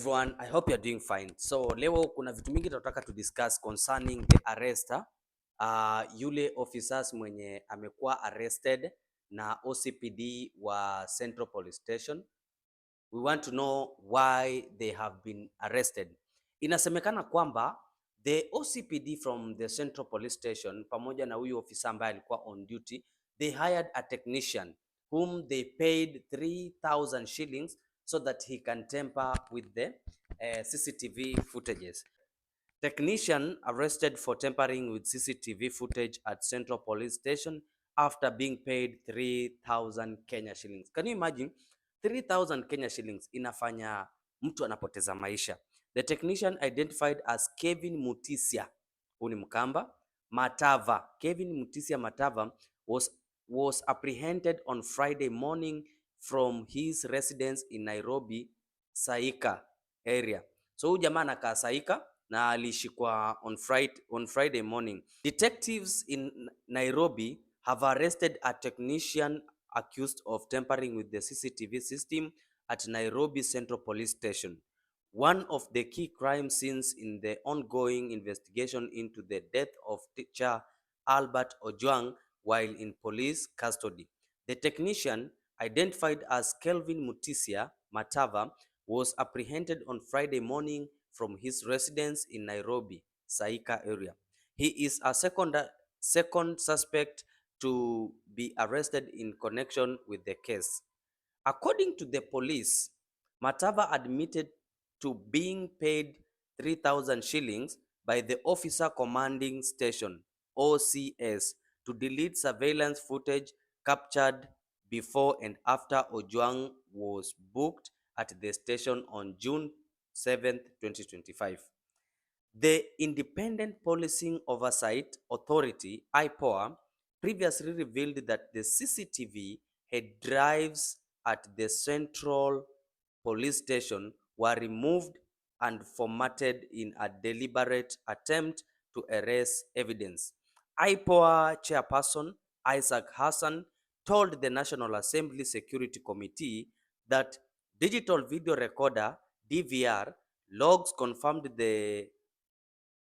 everyone, I hope you're doing fine. So leo kuna vitu mingi tunataka to discuss concerning the arrest. Yule officers mwenye amekuwa arrested na OCPD wa Central Police Station. We want to know why they have been arrested. Inasemekana kwamba the OCPD from the Central Police Station pamoja na huyu officer ambaye alikuwa on duty, they hired a technician whom they paid 3,000 shillings so that he can tamper with the CCTV footages. Technician arrested for tampering with CCTV footage at Central Police Station after being paid 3,000 Kenya shillings. Can you imagine? 3,000 Kenya shillings inafanya mtu anapoteza maisha. The technician identified as Kevin Mutisia, huyu ni Mkamba, Matava. Kevin Mutisia Matava was apprehended on Friday morning from his residence in Nairobi, Saika area. So huyu jamaa anakaa Saika na alishikwa on Friday morning. Detectives in Nairobi have arrested a technician accused of tampering with the CCTV system at Nairobi Central Police Station, one of the key crime scenes in the ongoing investigation into the death of teacher Albert Ojwang while in police custody. The technician, identified as Kelvin Mutisia Matava, was apprehended on Friday morning from his residence in Nairobi, Saika area. He is a second suspect to be arrested in connection with the case. According to the police, Matava admitted to being paid 3,000 shillings by the officer commanding station, OCS, to delete surveillance footage captured before and after Ojwang was booked at the station on June 7, 2025. The Independent Policing Oversight Authority, IPOA, previously revealed that the CCTV head drives at the Central Police Station were removed and formatted in a deliberate attempt to erase evidence. IPOA chairperson Isaac Hassan told the National Assembly Security Committee that digital video recorder DVR logs confirmed the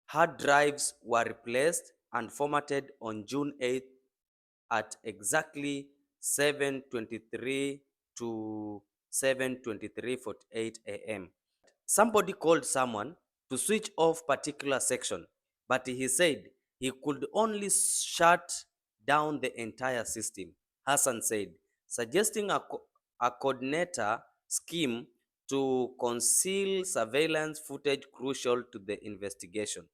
hard drives were replaced and formatted on June 8th at exactly 7:23 to 7:23:48 a.m. Somebody called someone to switch off particular section, but he said he could only shut down the entire system, Hassan said, suggesting a coordinator scheme to conceal surveillance footage crucial to the investigation.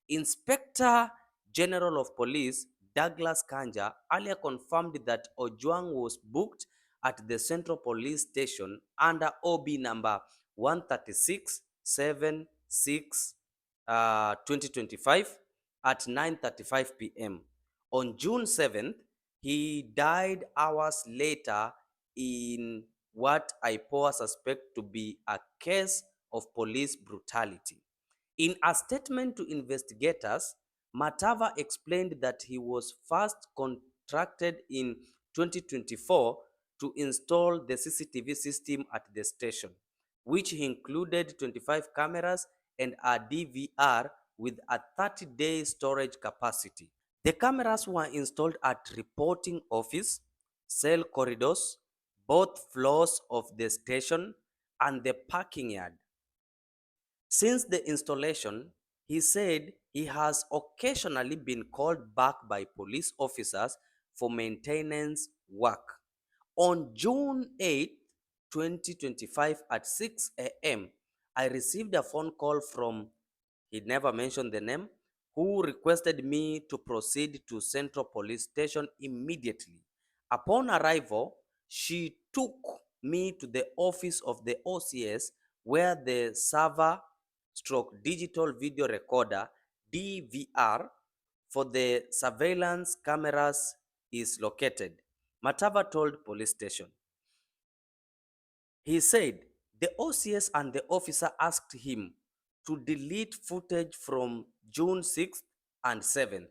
Inspector General of Police Douglas Kanja earlier confirmed that Ojwang was booked at the Central Police Station under OB number 13676 2025 at 9:35 p.m. On June 7th, he died hours later in what IPOA suspect to be a case of police brutality. In a statement to investigators, Matava explained that he was first contracted in 2024 to install the CCTV system at the station, which included 25 cameras and a DVR with a 30-day storage capacity. The cameras were installed at reporting office, cell corridors, both floors of the station, and the parking yard. Since the installation, he said he has occasionally been called back by police officers for maintenance work. On June 8, 2025 at 6 a.m., I received a phone call from, he never mentioned the name, who requested me to proceed to Central Police Station immediately. Upon arrival, she took me to the office of the OCS where the server stroke digital video recorder DVR for the surveillance cameras is located, Matava told police station. He said the OCS and the officer asked him to delete footage from June 6th and 7th.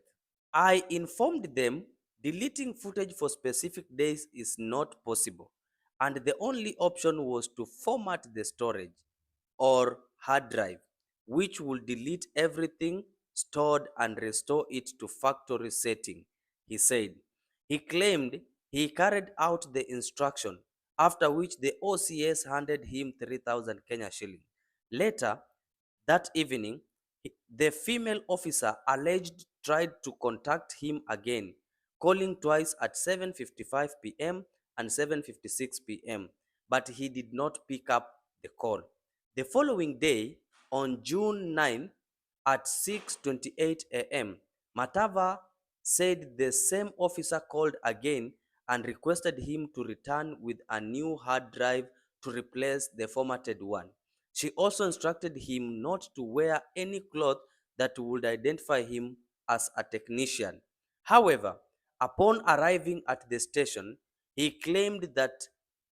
I informed them deleting footage for specific days is not possible, and the only option was to format the storage or hard drive, which will delete everything stored and restore it to factory setting, he said. He claimed he carried out the instruction, after which the OCS handed him 3,000 Kenya shillings. Later that evening, the female officer alleged tried to contact him again, calling twice at 7:55 p.m. and 7:56 p.m., but he did not pick up the call. The following day, on June 9, at 6:28 a.m., Matava said the same officer called again and requested him to return with a new hard drive to replace the formatted one. She also instructed him not to wear any cloth that would identify him as a technician. However, upon arriving at the station, he claimed that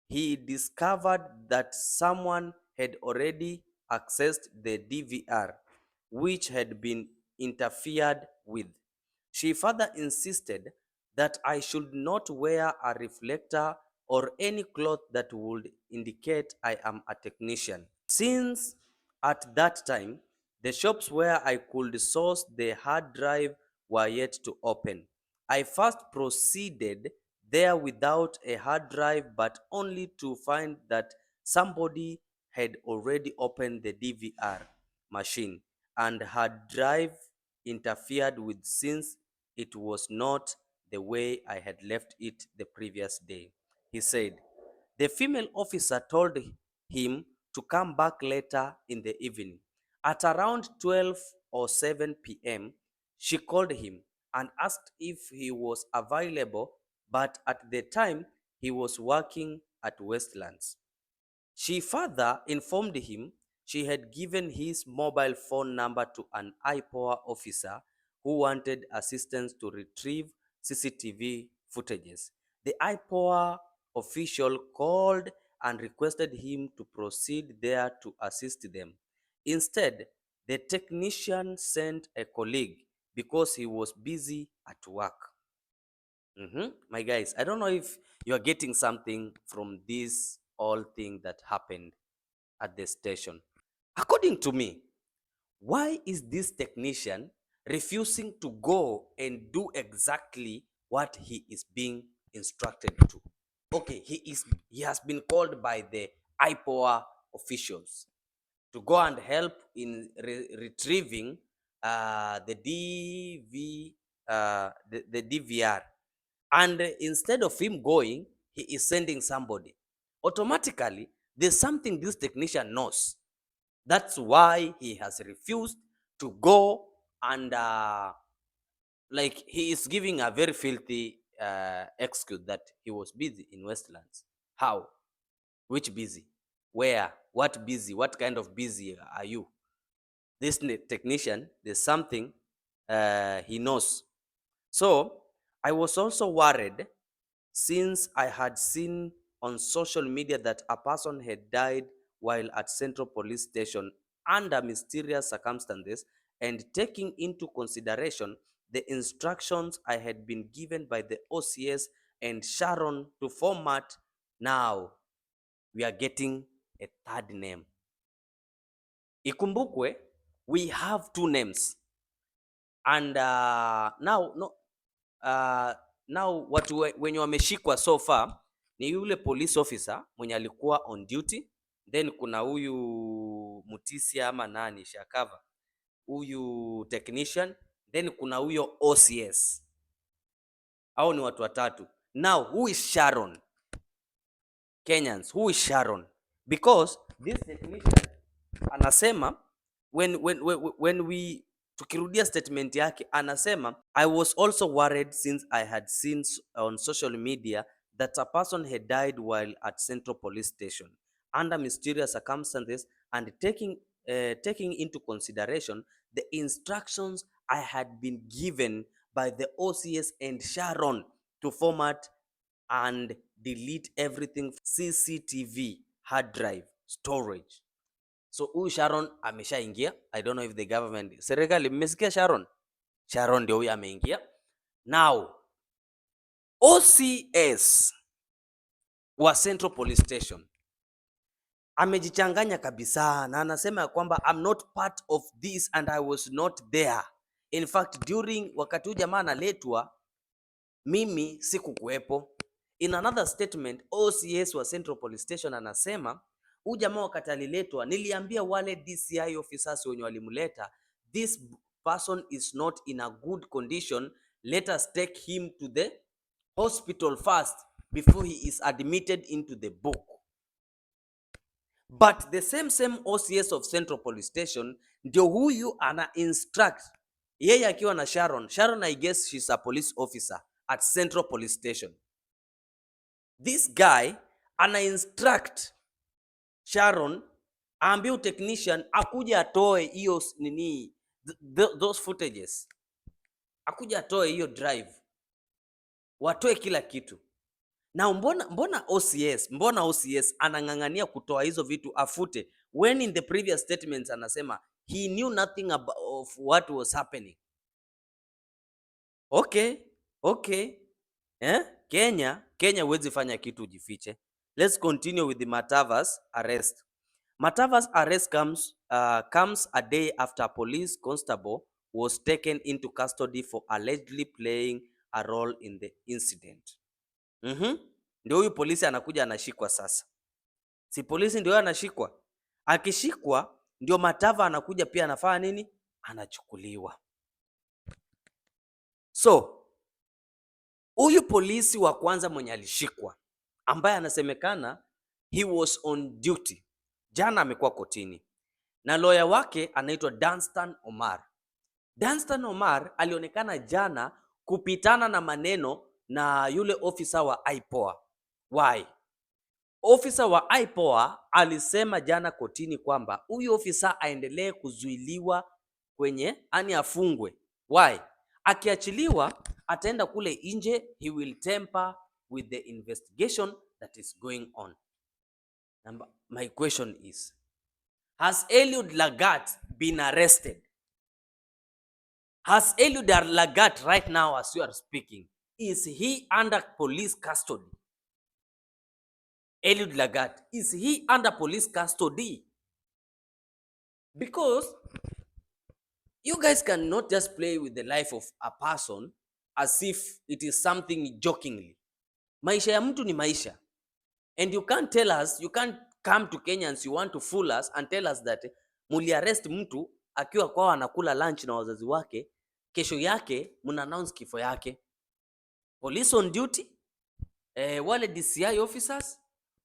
he discovered that someone had already accessed the DVR, which had been interfered with. She further insisted that I should not wear a reflector or any cloth that would indicate I am a technician. Since at that time, the shops where I could source the hard drive were yet to open. I first proceeded there without a hard drive, but only to find that somebody had already opened the DVR machine and had drive interfered with, since it was not the way I had left it the previous day. He said. The female officer told him to come back later in the evening. At around 12:07 p.m., she called him and asked if he was available, but at the time he was working at Westlands. She further informed him she had given his mobile phone number to an IPOA officer who wanted assistance to retrieve CCTV footages. The IPOA official called and requested him to proceed there to assist them. Instead, the technician sent a colleague because he was busy at work. My guys, I don't know if you are getting something from this all thing that happened at the station. According to me, why is this technician refusing to go and do exactly what he is being instructed to? Okay, he has been called by the IPOA officials to go and help in retrieving the the DVR, and instead of him going, he is sending somebody. Automatically, there's something this technician knows. That's why he has refused to go, and like he is giving a very filthy excuse that he was busy in Westlands. How? Which busy? Where? What busy? What kind of busy are you? This technician, there's something he knows. So I was also worried, since I had seen on social media that a person had died while at Central Police Station under mysterious circumstances, and taking into consideration the instructions I had been given by the OCS and Sharon to format. Now we are getting a third name. Ikumbukwe, we have two names, and now no, now watu wenye wameshikwa so far ni yule police officer mwenye alikuwa on duty, then kuna huyu Mutisia ama nani Shakava, huyu technician, then kuna huyo OCS. Hao ni watu watatu. Now who is Sharon? Kenyans, who is Sharon? Because this technician anasema when we tukirudia statement yake anasema, I was also worried since I had seen on social media that a person had died while at Central Police Station under mysterious circumstances, and taking into consideration the instructions I had been given by the OCS and Sharon to format and delete everything CCTV hard drive storage. So huyu Sharon ameshaingia. I don't know if the government, serikali mmesikia Sharon? Sharon ndio huyu ameingia. Now OCS wa Central Police Station amejichanganya kabisa na anasema ya kwamba I'm not part of this and I was not there. In fact, during wakati huu jamaa analetwa, mimi sikukuwepo. In another statement, OCS wa Central Police Station anasema huyu jamaa wakati aliletwa, niliambia wale DCI officers wenye walimleta, this person is not in a good condition, let us take him to the hospital first before he is admitted into the book. But the same OCS of Central Police Station ndio huyu ana instruct yeye akiwa na Sharon, I guess she's a police officer at Central Police Station. This guy ana instruct Sharon aambie technician akuja atoe hiyo nini, those footages, akuja atoe hiyo drive, watoe kila kitu. Na mbona OCS anang'ang'ania kutoa hizo vitu afute, when in the previous statements anasema he knew nothing of what was happening. Okay. Kenya huwezi fanya kitu ujifiche. Let's continue with the Matavas arrest. Matavas arrest comes a day after a police constable was taken into custody for allegedly playing a role in the incident. Ndio huyu polisi anakuja anashikwa sasa. Si polisi ndio anashikwa? Akishikwa ndio Matava anakuja pia anafanya nini? Anachukuliwa. So huyu polisi wa kwanza mwenye alishikwa ambaye anasemekana he was on duty, jana amekuwa kotini na lawyer wake anaitwa Danstan Omar. Danstan Omar alionekana jana kupitana na maneno na yule officer wa IPOA. Why? Officer wa IPOA alisema jana kotini kwamba huyu officer aendelee kuzuiliwa kwenye afungwe. Why? Akiachiliwa ataenda kule nje, he will tamper with the investigation that is going on. My question is, has Eliud Lagat been arrested? Has Eliud Lagat right now as you are speaking, is he under police custody? Eliud Lagat, is he under police custody? Because you guys cannot just play with the life of a person as if it is something jokingly. Maisha ya mtu ni maisha. And you can't tell us, you can't come to Kenyans, you want to fool us and tell us that muli arrest mtu akiwa kwao anakula lunch na wazazi wake, kesho yake muna announce kifo yake. Police on duty, wale DCI officers,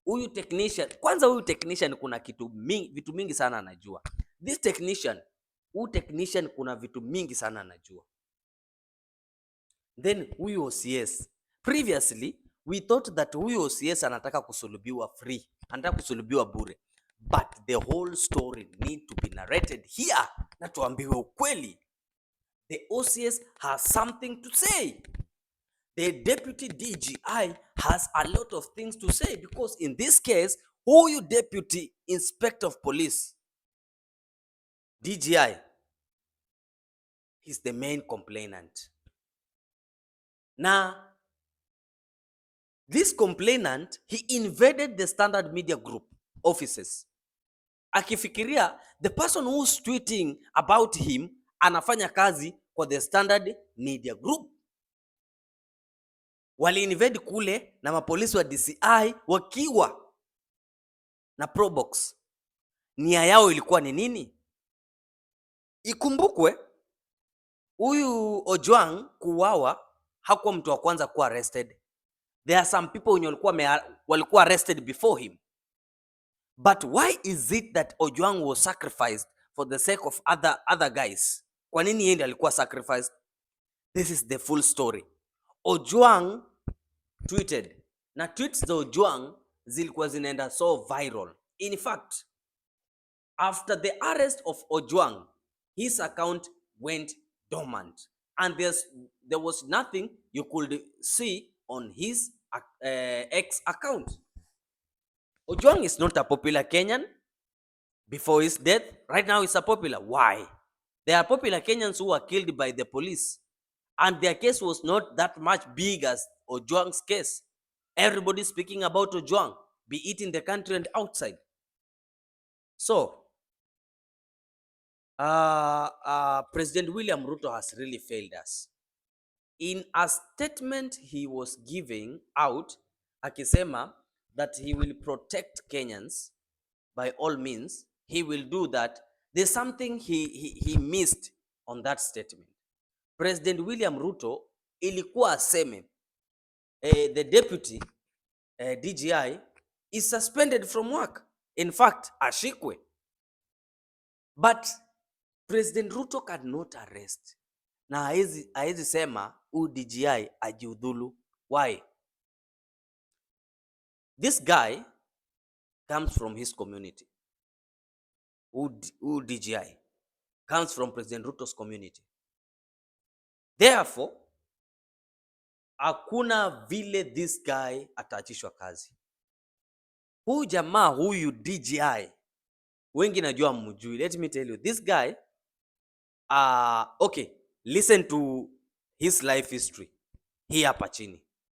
huyu technician kuna vitu mingi sana anajua. This technician, kuna vitu mingi sana anajua. Then huyu OCS, previously we thought that huyu OCS anataka kusulubiwa free, anataka kusulubiwa bure, but the whole story need to be narrated here na tuambiwe ukweli. The OCS has something to say. The deputy DGI has a lot of things to say, because in this case, huyu deputy inspector of police, DGI, he's the main complainant. Now, this complainant, he invaded the Standard Media Group offices, akifikiria the person who's tweeting about him anafanya kazi kwa the Standard Media Group. Wali invade kule na mapolisi wa DCI wakiwa na probox. Nia yao ilikuwa ni nini? Ikumbukwe huyu Ojwang kuuawa hakuwa mtu wa kwanza kuwa arrested. There are some people wenye walikuwa arrested before him. But why is it that Ojwang was sacrificed for the sake of other guys? Kwa nini yeye ndiye alikuwa sacrificed? This is the full story. Ojwang tweeted, na tweets za Ojwang zilikuwa zinaenda so viral. In fact, after the arrest of Ojwang, his account went dormant and there was nothing you could see on his X account. Ojwang is not a popular Kenyan. Before his death, right now he's a popular. Why? There are popular Kenyans who were killed by the police, and their case was not that much big as Ojwang's case. Everybody speaking about Ojwang, be it in the country and outside. So President William Ruto has really failed us. In a statement he was giving out, akisema that he will protect Kenyans by all means, he will do that. There's something he missed on that statement. President William Ruto ilikuwa aseme the deputy DGI is suspended from work. In fact, ashikwe. But President Ruto cannot arrest. Na haezi sema DGI ajiudhulu. Why? This guy comes from his community. DGI comes from President Ruto's community. Therefore, hakuna vile this guy ataachishwa kazi. Huyu jamaa huyu DGI, wengi najua mjui. Let me tell you, this guy, okay, listen to his life history hii hapa chini.